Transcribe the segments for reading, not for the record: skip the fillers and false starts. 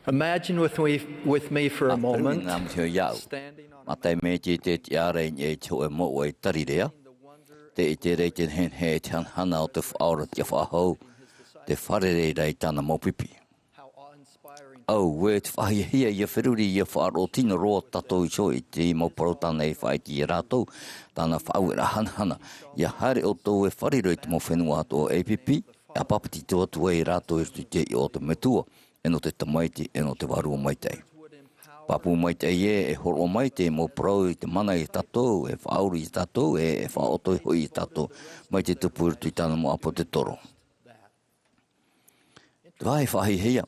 Imagine with me for a moment, Nam theo yau. standing on Ma tai me te te tiare e cho e mo e tarirea. Te i te rei te hen he te hana o te whaora te whahau. Te wharere rei tana mo pipi. how awe-inspiring Au, we te whahia ia whiruri ia whaaro tina roa tato i so i te mo parotana e whai ki e rātou. Tana whauera hanhana. Ia haere o tō e whariro i te mo whenua ato o APP. A papati tō atu e rātou e te i o te metua. E no te tamaiti, e no te warua maitei. Papu maitei e horo maitei mo prau i te mana i tatou, e whauru i tatou, e whaoto i hoi i tatou. Mai te tupu i tana mo apo te toro. Te vai whahi hea.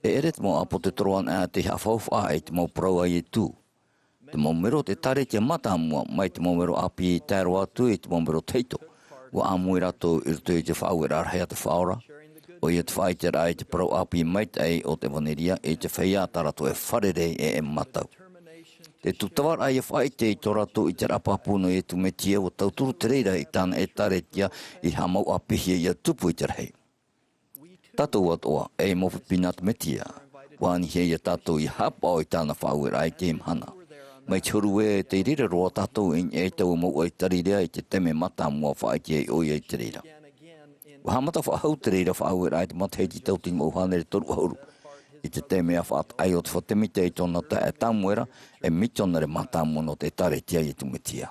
E eret mo apo te toro an te hawhawha e te mo prau ai e tū. Te mo mero te tare te mata mua, mai te mo mero api i tēro atu e te mo mero teito. Wa amui rato i rutu i te whauera arhea te whaora. O ia te whaitera e te prau api maitei o te waneria e te whaia tarato e wharere e matau. Te tutawar ai e whaite i tō rato i te rapapuno e tu metia o tauturu te reira i tāna e taretia i hamau apihia i a tupu i te rei. Tatou atoa e mowhipina te metia. Wani hea i tatou i hapa o i tāna whauera ai te imhana. Mai turu e te rira roa tatou i e tau mau ai tarirea i te teme mata mua whaite e oi ai te reira. Wahamata whahau te reira whauera ai te matahei tau tini mauhanere toru hauru. I te temea whaat ai o te whatemite i tōna ta e tamuera e mitona re matamu no te tare tia i tumetia.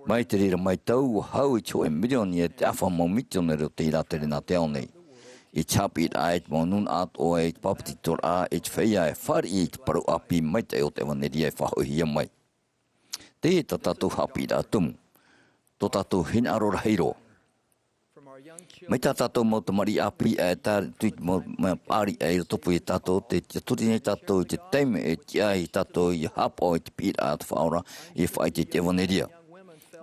Mai te reira mai tau hau i tō e milioni e te awha mau mitona reo te iratere nā te ao nei. I chapi ai te mau nun at o e te papiti tor a e te whaia e whari i te paru api mai te o te waneria e whahohia mai. Te e ta tatou hapi rā tumu. Tō tatou hina arora heiro. Mai tā tātou mau te mari api e tā tuit mau pāri e topu i tātou te turi nei tātou i te teime e tia i tātou i hapo i te pira a te whaora i whai te te waneria.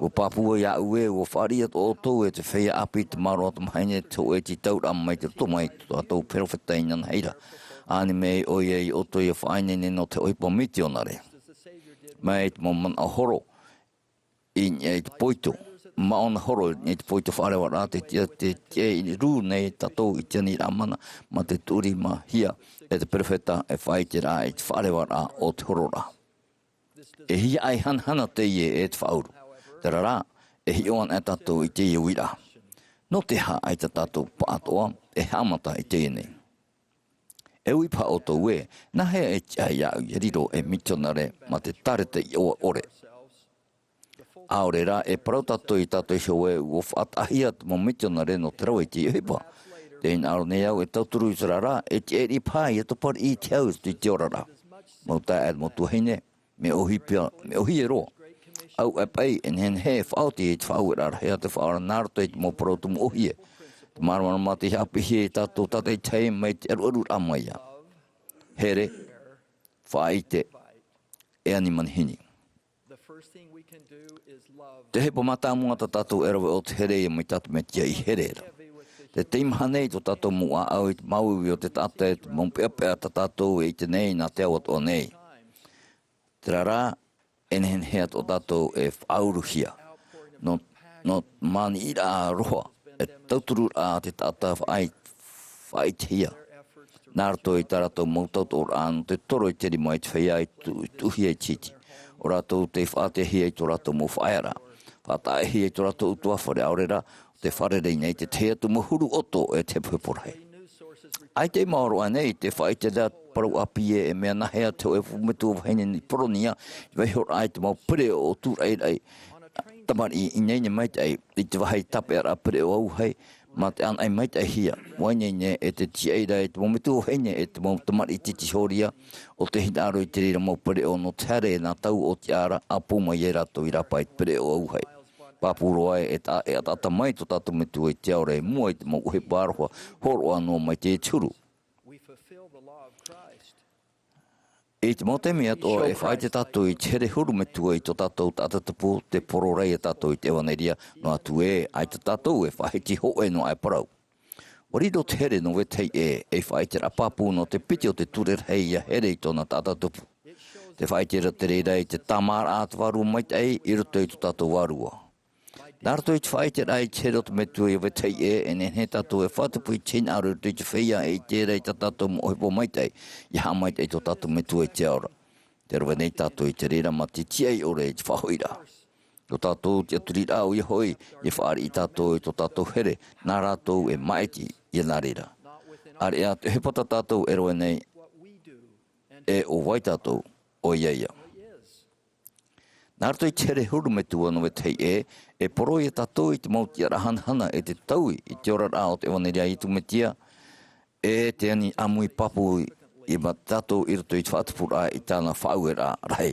O papua ia ue o whari at o tō e te whea api te maro atam haine tō e te taura mai te roto mai tātou perofetainan heira. Āni mei o ia i oto i a whainene no te oipa mitionare. Mai te mau man a horo i te poito. Maona horo ni te poito wharewa rā te i rū nei tatou i tiani ramana ma te turi ma hia e te perfeta e whai te rā i te wharewa rā o te horo rā. E hia ai hanhana te ie e te whauru. Te rā, e hi oan e tatou i te iuira. No te ha ai te tatou pātoa e hamata i te nei. E ui pa o tō ue, na hea e tia iau i riro e mitonare ma te tarete i o ore. Aorera e parautatoi i tato i shoe o whaatahia te mo mitonare no te rau e te ihipa. Te in aro nei au e tauturu i sarara e te eri pai e topar i te au i te orara. Mau tae ad mo tuahine, me ohi e roa. Au e pai en hen he whaoti e te whauera hea te whaara nārato e te mo parautu mo ohi e. Te maramana ma te hapi he tato tatei tei mai te aru amaia. Here, whaite, e ani manhini. Te hepo matamua ta tatou erawe o te here e mai tatu me tia i herera. Te teimhanei to tatou mua au i te mauiwi o te tata e te mompeapea ta tatou e i te nei nā te awat o nei. Te rara, enhen hea to tatou e whauruhia. No mani ira a roha, e tauturu a te tata whai te hia. Nārato i taratou mautauto o rāno te toro i teri mai te whaia i tuhia i titi. O rātou te whaatehia i tō rātou mo whaera. Whaatahia i tō rātou utua whare aurera, te wharerei nei te tea tu mahuru oto e te puporei. Ai te maoro anei te whaite rea parau api e mea nahea te o e fumetu o whaine ni poronia, i wehor ai te mau pere o tūrei rei, tamari i neine maitei, i te wahai tape ara pere o auhei, ma te anai maitei hia, wainene e te tiei rei, te momentu o heine e te mau tamari i titi horia, o te hinaro i te rira mau pere o no tere nā tau o te ara, a puma i e rato i rapai pere o auhei. Papuro ai e atata mai to tatu metu e te aure mua i te mau uhe pāroa, horo anō mai te turu. E te mau temi ato e whai te tatu i tere huru metu i to tatou tatatapu te pororei e tatou i te waneria no atu e ai te tatou e whai ti hoe no ai parau. Orido tere no wetei e whai te rapapu no te piti o te turerhei a here i tōna tatatapu. Te whai te ratere rei te tamara atu waru mai te i roto i to tatou warua. Narto it fight it I cherot metu e vete e en he tato e fatu pui chin aru tu te feia e te rei tato mo e po mai te ya mai te to tato metu e te ora te ro nei tato i te rira ma te tia o re te whahoira to tato te turi au i hoi e whaari i tato e to tato here nā rato e maiti i nā rira are a te hepata tato e roe nei e o wai tato o iaia Nārto i tere huru me tua no te e poro i tato i te mauti ara hana e te taui i te ora rao te waneria i tu metia e te ani amui papu i ma tato i roto i te whaatapura i tāna whauera rai.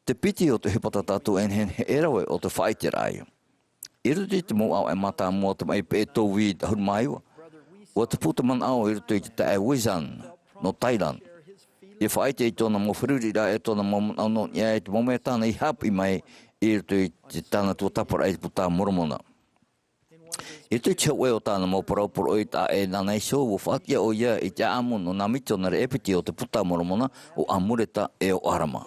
Te piti o te hepata tato en hen he erawe o te whaite rai. I roto i te mo au e mata mua te mai pe tau i te huru maiwa. O te putaman au i roto i te tae Wizan no Thailand. I whaite i tōna mo whirurira e tōna mo no ia e te mome tāna i hapi mai i roto i te tāna tua tapara i te puta moromona. I te ue o tāna mo parauporo i tā e nana i so o whakia o ia i te amu no nā mitona re epiti o te puta moromona o amureta e o arama.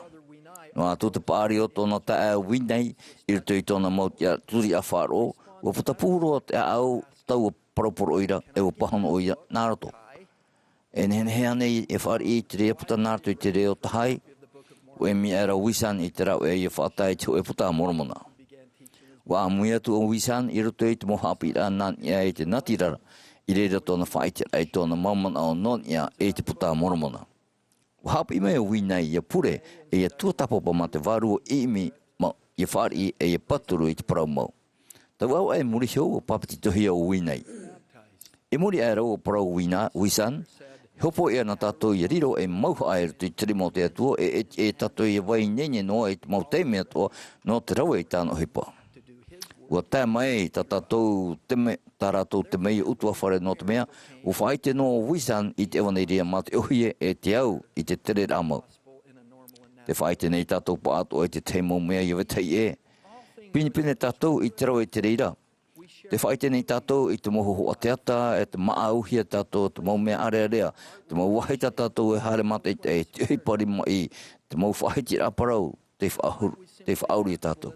No a tū te pāri o tōna tae winei i roto i tōna mo tia turi a wharo o putapuro o te au tau o parauporo ira e o pahano o ia nā roto. En hen hea nei e whaari i te rea puta nārtu i te reo tahai, o e mi era wisan i te rau e i whaatai te o e puta moromona. Wa amui atu o wisan i roto i te mohapi ra nan ia i te natirara, i reira tōna whaite ai tōna maumana o non ia e te puta moromona. Wa hapi mai o winai i a pure e i a tuatapopa ma te waru o imi ma i a whaari e i a paturu i te parau mau. Tau au e muri hio o papati tohia o winai. E muri ai rau o parau wisan, Hopo ia na tato i riro e mauha ai tu tiri mo te atua e tato i wai nene no e mau te mea toa no te rawe i tāno hipa. Ua tā mai ta tatou tā ratou te mei utua whare no te mea u whaite no wisan i te ewaneiria ma te ohie e te au i te tere ramau. Te whaite nei tatou pa ato e te teimo mea i wetei e. Pini tatou i te rawe te reira. Te whaite nei tātou i te moho hoa te ata, e te maauhia tātou, te mau mea area, te mau waheita tātou e hare mata i te hipari mai, te mau whaheiti raparau, te whauri tātou.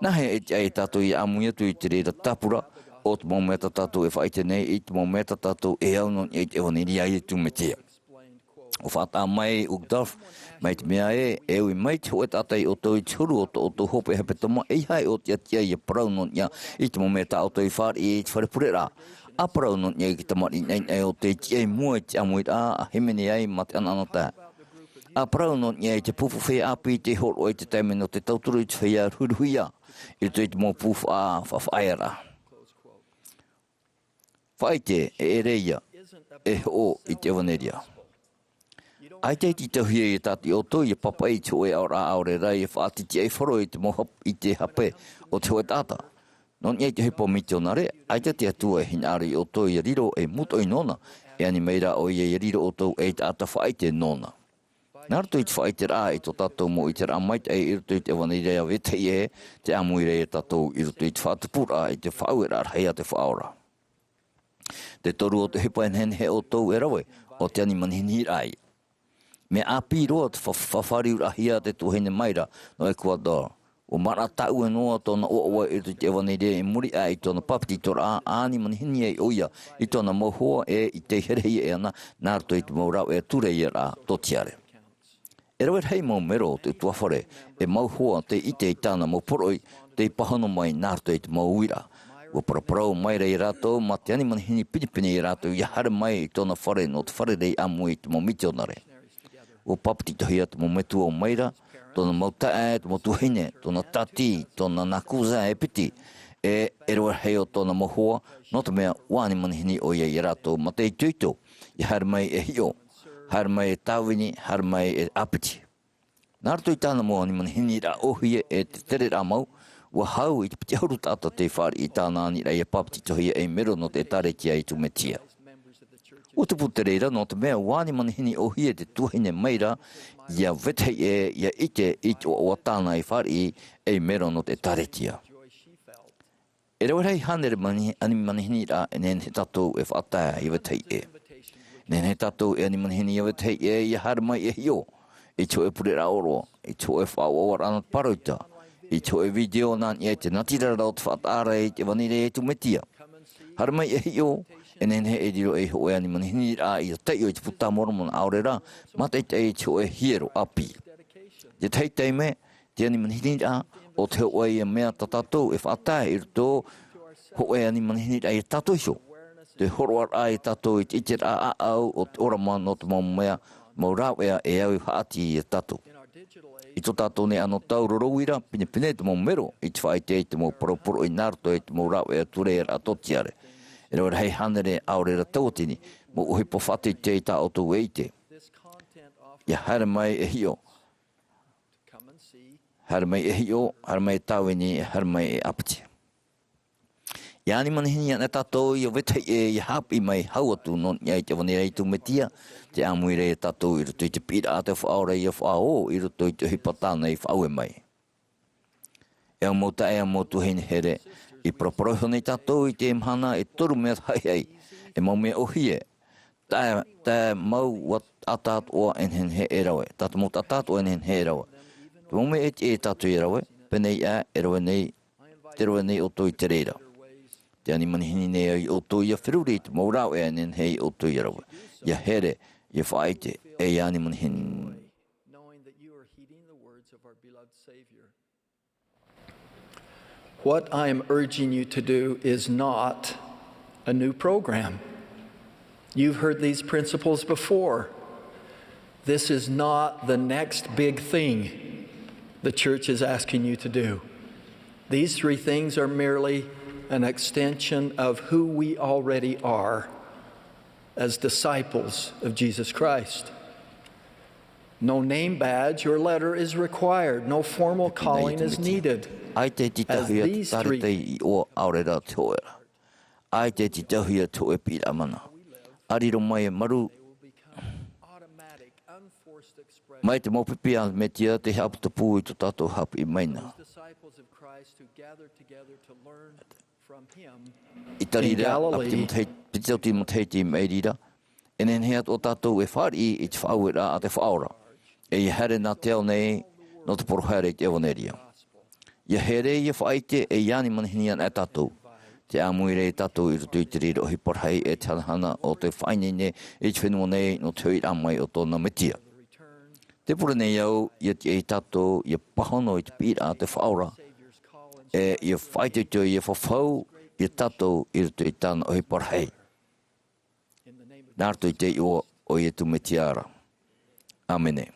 Nahe e te ai tātou i amuia tu i te reira tapura, o te mau mea tātou e whaite nei, i te mau mea tātou e au non i te ewaniri ai tu me tea. O whata mai ugdaf, mai te mea e ui mai te hoe tātai o tau i turu o tau hope hepe toma e hai o te atia i a parau non ia i te mome tā o tau i whare i te wharepure rā. A parau non ia i ki tamari nei o te tia i mua i te amui rā a hemene ai ma te anana tā. A parau non ia i te pufu whea api i te horo i te taime no te tauturu i te whea huruhuia i te mō pufu a whawhaera. Whaite e reia e o i te waneria. Ai te tauhia i tāti o tō i papa i te oe aura aure rai e whaatiti ai wharo i te moha i te hape o te hoe tāta. Non iei te hipo miti o nare, ai te atua e hinari o tō i riro e muto i nona, e ani meira o i riro o tō e tāta whaite nona. Nārto i te whaite rā i tō tātou mo i te rā maita e iruto i te wanirea wetei e, te amuire e tātou iruto i te whaatupura i te whauera rhea te whaora. Te toru o te hipo en hen he o tō e rawe, o te ani manhini rai. Me api roa te whawhari urahia te tuhene maira no e Ecuador. O mara tau e noa tōna oa i te ewanere e muri a i tōna papiti tora a ani manhini e oia i tōna mohoa e i te herei e ana nārto i te maurau e ture i rā totiare. E rawe hei mau mero te tuawhare e mauhoa te ite i tāna mau poroi te pahano mai nārto i te mauira. O paraparau mai rei rātou ma te ani manhini pinipini i rātou i hare mai i tōna whare no te whare rei amu i te mau mitionare. O papiti tohia te mometu o maira, tōna mautae, tōna tuhine, tōna tati, tōna nakuza e piti, e roa hei o tōna mohoa, no te mea wāni manihini o ia i rātou, ma te i tuito, i hara mai e hio, hara mai e tāwini, hara mai e apiti. Nārto i tāna moa ni manihini rā ohia e te tere rā mau, ua hau i te piti hauru tāta te whāri i tāna ani rei e papiti tohia e mero no te tare kia i tu metia. O te putereira no te mea wāni manihini o hia te tuhine meira ia wetei e ia ite o tāna i whari e mero no te taretia. E rau rei hanere ani manihini ra e nen he tatou e whaataa i wetei e. Nen he tatou e ani manihini i wetei e ia hara mai e hio. E tō e purera oro, e tō e whaoa rana paroita. I to e video nan e te natira rau te whaatara e te wanire e tu metia. Hara mai e hio, e nene e diro e hoe ani manihini rā i a tei o i te puta moromon aore rā, mata i te e te o e hiero api. Te tei me, te ani manihini rā, o te hoe e mea tatatou e whaatai i ruto, hoe ani manihini rā i tatou iso. Te horo ar ai tatou i te ite rā a au o te ora mana o te mau mea, mau rau ea e au i whaati i tatou. I tō tātou ne anō taurorowira, pine te mau mero, i te whae te mau poroporo i nārto e te mau rau e ture e ratotiare. E rau hei hanere aore ra tautini, mo uhi po whate te i tā o tō eite. Ia hara mai e hio. Hara mai e hio, hara mai e tauini, hara mai e apati. Ia ani manihini ana tātou i o wetei e i hapi mai hau atu non iai te wanera i tu metia, te amuire e tātou i ruto i te pira a te whaora i a whao i ruto i te hipatana i whaue mai. E au mauta e au mautu hene here, i proporohone i tātou i te mhana e toru mea hai, e mau mea ohie, tā mau wat atat o en he e rawe, tātou mau atat o en he e rawe. Te mau mea e tātou i rawe, penei a e rawe nei, te rawe nei o tō i te reira. Te ani manihini nei ai o tō i a whiruri te mau rau e anen hei o tō i a rawa. Ia here, ia whaite, e ani manihini. What I am urging you to do is not a new program. You've heard these principles before. This is not the next big thing the church is asking you to do. These three things are merely an extension of who we already are as disciples of Jesus Christ. No name badge or letter is required. No formal calling is needed. Ai te titahia taritei I o aurera te oera. Ai te titahia to e pira mana. Ariro mai e maru. Mai te mopipia me tia te hapu te pū I to tātou hapu I maina. I tarira, a pitau ti motei ti meirira, e nen heat o tātou e whari I te whaauera a te whaora. E I here nā teo nei, no te porohere te ewaneria. Ia here I whaite e iani manihinian e tātou. Te amuire e tātou I rutu I te riro hi porhei e tanahana o te whainene e te whenua nei no te hui amai o tōna metia. Te pura nei au, ia te e tātou, ia pahono I te pira a te whaora, e ia whaite tō ia whawhau, ia tātou I rutu I tāna o hi porhei. Nārtu I te I o ia tu me tiara. Amene.